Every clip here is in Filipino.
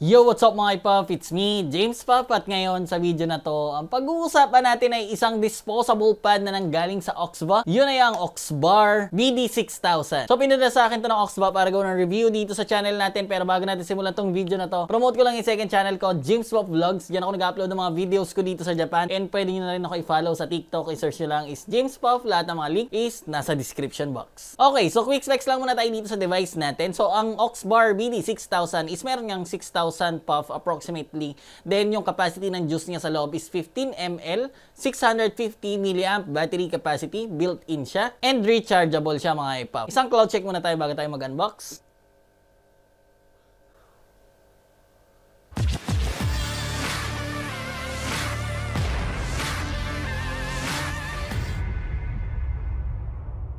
Yo, what's up mga iPuff? It's me, James Puff, at ngayon sa video na to, ang pag-uusapan natin ay isang disposable pad na nanggaling sa Oxba. Yun ay ang Oxbar BD6000. So pinunta sa akin to ng Oxba para gawin ng review dito sa channel natin, pero bago natin simulan tong video na to, promote ko lang yung second channel ko, James Puff Vlogs. Diyan ako nag-upload ng mga videos ko dito sa Japan, and pwede nyo na rin ako i-follow sa TikTok. I-search nyo lang is James Puff. Lahat ng mga link is nasa description box. Okay, so quick specs lang muna tayo dito sa device natin. So ang Oxbar BD6000 is meron ngang 6,000 puff approximately. Then yung capacity ng juice niya sa loob is 15 ml, 650 mAh battery capacity, built-in siya, and rechargeable siya mga iPuff. Isang cloud check muna tayo bago tayo mag-unbox.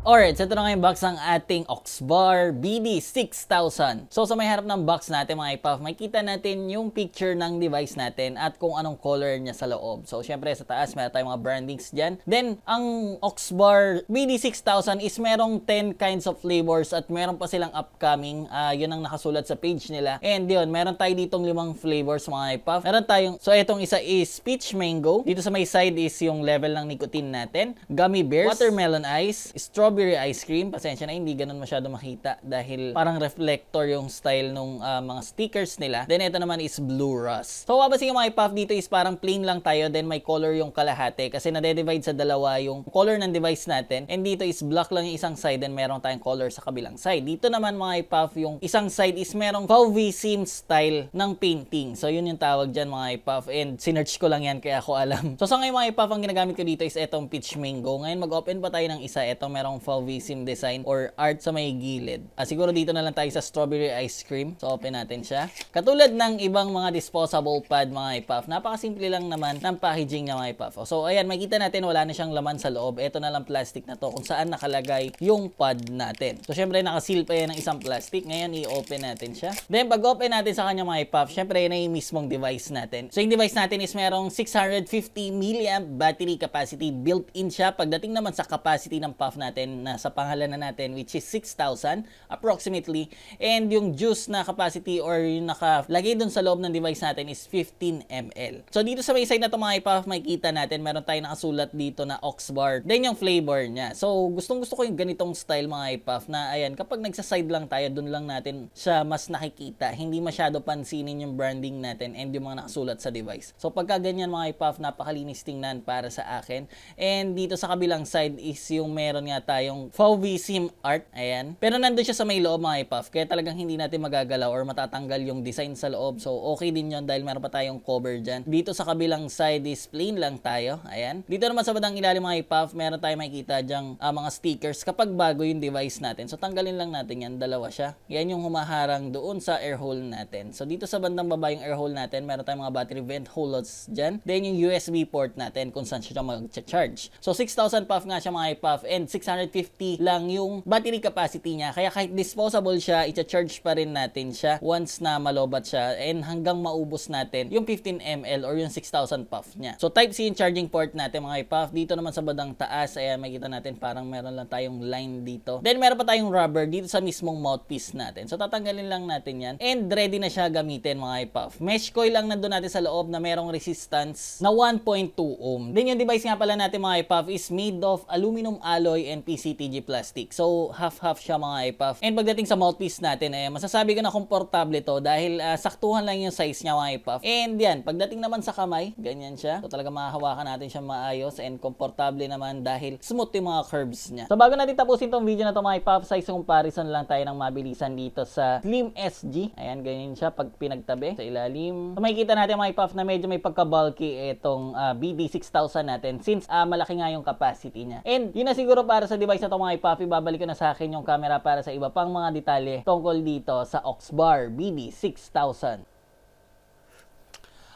Alright, so ito na nga yung box ng ating Oxbar BD6000. So sa may harap ng box natin mga iPuff, makikita natin yung picture ng device natin at kung anong color niya sa loob. So syempre sa taas meron tayong mga brandings dyan. Then ang Oxbar BD6000 is merong 10 kinds of flavors at meron pa silang upcoming. Yun ang nakasulat sa page nila. And yun, meron tayo ditong 5 flavors mga iPuff. Meron tayong, so itong isa is peach mango. Dito sa may side is yung level ng nicotine natin. Gummy bears, watermelon ice, strawberry ice cream. Pasensya na, hindi ganun masyado makita dahil parang reflector yung style nung mga stickers nila. Then ito naman is blue rust. So babasing yung mga iPuff dito is parang plain lang tayo, then may color yung kalahati kasi nade-divide sa dalawa yung color ng device natin. And dito is black lang yung isang side, then meron tayong color sa kabilang side. Dito naman mga iPuff, yung isang side is merong VAV-SIM style ng painting. So yun yung tawag dyan mga iPuff, and sinearch ko lang yan kaya ako alam. So sa ngayon mga iPuff, ang ginagamit ko dito is etong peach mango. Ngayon mag-open pa tayo ng isa. Etong merong VAV-SIM design or art sa may gilid. Siguro dito na lang tayo sa strawberry ice cream. So open natin siya. Katulad ng ibang mga disposable pad mga iPuff, napakasimple lang naman ng packaging niya mga iPuff. So ayan, makita natin wala na siyang laman sa loob. Ito na lang plastic na to kung saan nakalagay yung pad natin. So syempre nakaseal pa yan ng isang plastic. Ngayon i-open natin siya. Then pag open natin sa kanya mga iPuff, syempre yan ay mismong device natin. So yung device natin is merong 650 mAh battery capacity, built-in siya. Pagdating naman sa capacity ng puff natin na sa pangalan na natin, which is 6,000 approximately, and yung juice na capacity or yung nakalagay dun sa loob ng device natin is 15 ml. So dito sa may side na ito mga iPuff, makikita natin meron tayong nakasulat dito na Oxbar, then yung flavor niya. So gustong gusto ko yung ganitong style mga iPuff na ayan, kapag nagsa-side lang tayo, dun lang natin siya mas nakikita, hindi masyado pansinin yung branding natin and yung mga nakasulat sa device. So pagka ganyan mga iPuff, napakalinis tingnan para sa akin. And dito sa kabilang side is yung meron nga tayong VAV-SIM art, ayan. Pero nandun siya sa may loob mga iPuff, kaya talagang hindi natin magagalaw or matatanggal yung design sa loob. So okay din yon dahil meron pa tayong cover dyan. Dito sa kabilang side is plain lang tayo, ayan. Dito naman sa bandang ilalim mga iPuff, meron tayong makikita dyang mga stickers kapag bago yung device natin. So tanggalin lang natin yan, dalawa siya. Yan yung humaharang doon sa air hole natin. So dito sa bandang baba yung air hole natin, meron tayong mga battery vent holes dyan. Then yung USB port natin kung saan siya mag-charge. So 6,000 puff nga siya mga iPuff, and 650 lang yung battery capacity niya. Kaya kahit disposable siya, i-charge pa rin natin siya once na malobat siya and hanggang maubos natin yung 15 ml or yung 6,000 puff niya. So Type-C yung charging port natin mga iPuff. Dito naman sa bandang taas, ayan, makikita natin parang meron lang tayong line dito. Then meron pa tayong rubber dito sa mismong mouthpiece natin. So tatanggalin lang natin yan and ready na siya gamitin mga iPuff. Mesh coil lang nandun natin sa loob na merong resistance na 1.2 ohm. Then yung device nga pala natin mga iPuff is made of aluminum alloy and PCTG plastic. So half-half siya mga iPuff. And pagdating sa mouthpiece natin, masasabi ko na komportable to dahil saktuhan lang yung size niya mga iPuff. And yan, pagdating naman sa kamay, ganyan siya. So talaga mahahawakan natin siya maayos and komportable naman dahil smooth yung mga curves niya. So bago natin tapusin tong video na to mga iPuff, size comparison lang tayo ng mabilisan dito sa Slim SG. Ayan, ganyan siya pag pinagtabi sa ilalim. So makikita natin mga iPuff na medyo may pagka-bulky itong BD6000 natin since malaki nga yung capacity niya. And yun na siguro para sa device na to mga iPuff. Babalik ko na sa akin yung camera para sa iba pang mga detalye tungkol dito sa Oxbar BD6000.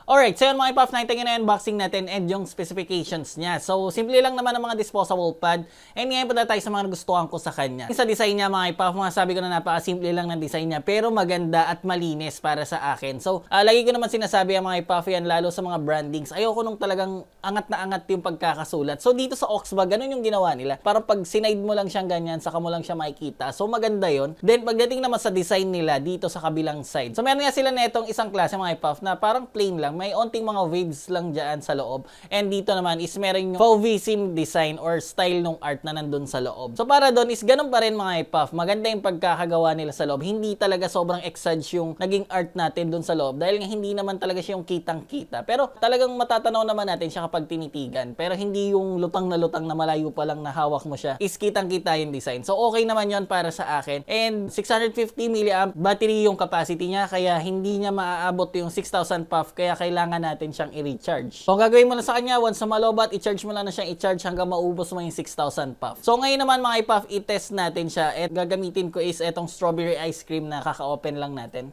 Alright, so yun mga iPuff, nakita nyo na unboxing natin and yung specifications niya. So, simple lang naman ang mga disposable pad. And ngayon punta tayo sa mga nagustuhan ko sa kanya. Sa design niya mga iPuff, mga sabi ko na napaka-simple lang ng design niya, pero maganda at malinis para sa akin. So, lagi ko naman sinasabi ang mga iPuff yan, lalo sa mga brandings. Ayoko nung talagang angat na angat yung pagkakasulat. So, dito sa Oxba, ganun yung ginawa nila. Para pag sinide mo lang siyang ganyan, saka mo lang siya makikita. So, maganda yon. Then, pagdating naman sa design nila dito sa kabilang side. So, meron nga sila netong isang klase mga iPuff na parang plain lang. May onting mga waves lang dyan sa loob. And dito naman is meron yung fauvism design or style ng art na nandun sa loob. So para doon is ganun pa rin mga iPuff. Maganda yung pagkakagawa nila sa loob. Hindi talaga sobrang exage yung naging art natin dun sa loob. Dahil nga hindi naman talaga siya yung kitang-kita. Pero talagang matatanaw naman natin siya kapag tinitigan. Pero hindi yung lutang na malayo pa lang na hawak mo siya is kitang-kita yung design. So okay naman yon para sa akin. And 650 mAh battery yung capacity niya. Kaya hindi niya maaabot yung 6,000 puff. Kaya kailangan natin siyang i-recharge. So, ang gagawin mo na sa kanya, once na malobat, i-charge mo lang na siyang i-charge hanggang maubos mo yung 6,000 puff. So, ngayon naman mga iPuff, i-test natin siya. At gagamitin ko is etong strawberry ice cream na kaka-open lang natin.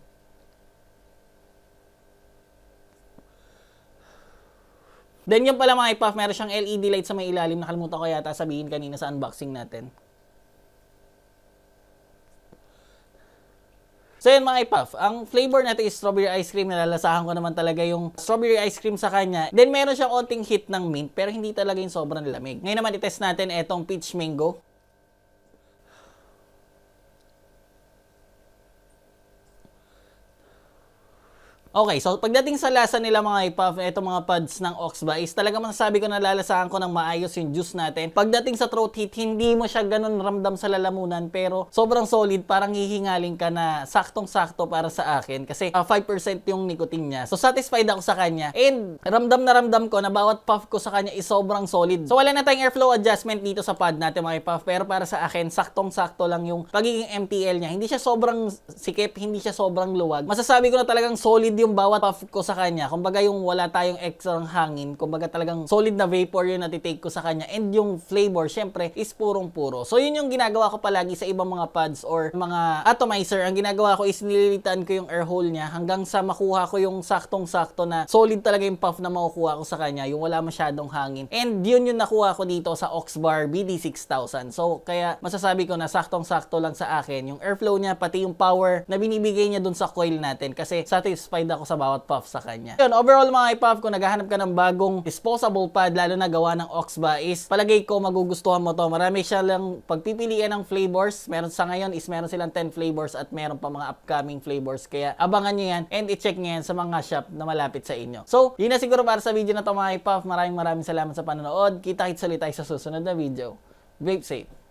Then yung pala mga iPuff, meron siyang LED light sa may ilalim. Nakalimutan ko yata sabihin kanina sa unboxing natin. So yun mga iPuff, ang flavor natin is strawberry ice cream. Nalalasahan ko naman talaga yung strawberry ice cream sa kanya. Then meron siyang onting hit ng mint, pero hindi talaga yung sobrang lamig. Ngayon naman i-test natin etong peach mango. Okay, so pagdating sa lasa nila mga iPuff, itong mga pads ng Oxba is talaga masasabi ko na lalasahan ko ng maayos yung juice natin. Pagdating sa throat heat, hindi mo siya ganun ramdam sa lalamunan, pero sobrang solid, parang hihingaling ka na saktong-sakto para sa akin kasi 5% yung nicotine niya. So satisfied ako sa kanya and ramdam na ramdam ko na bawat puff ko sa kanya is sobrang solid. So wala na tayong airflow adjustment dito sa pad natin mga iPuff, pero para sa akin, saktong-sakto lang yung pagiging MTL niya. Hindi siya sobrang sikip, hindi siya sobrang luwag. Masasabi ko na talagang solid yung bawat puff ko sa kanya. Kumbaga yung wala tayong extra hangin. Kumbaga talagang solid na vapor yung natitake ko sa kanya. And yung flavor, syempre, is purong-puro. So yun yung ginagawa ko palagi sa ibang mga pads or mga atomizer. Ang ginagawa ko is nililitan ko yung air hole niya hanggang sa makuha ko yung saktong-sakto na solid talaga yung puff na makukuha ko sa kanya. Yung wala masyadong hangin. And yun yung nakuha ko dito sa Oxbar BD6000. So kaya masasabi ko na saktong-sakto lang sa akin. Yung airflow niya, pati yung power na binibigay niya dun sa coil natin. Kasi satisfied ako sa bawat puff sa kanya. Yun, overall mga iPuff, kung naghahanap ka ng bagong disposable pad, lalo na gawa ng Oxba, is palagay ko magugustuhan mo to. Marami siya lang pagpipilian ng flavors. Meron sa ngayon is meron silang 10 flavors at meron pa mga upcoming flavors. Kaya abangan nyo yan and i-check nyo yan sa mga shop na malapit sa inyo. So, yun na siguro para sa video na to mga iPuff. Maraming salamat sa panonood. Kita-kits ulit tayo sa susunod na video. Vape safe!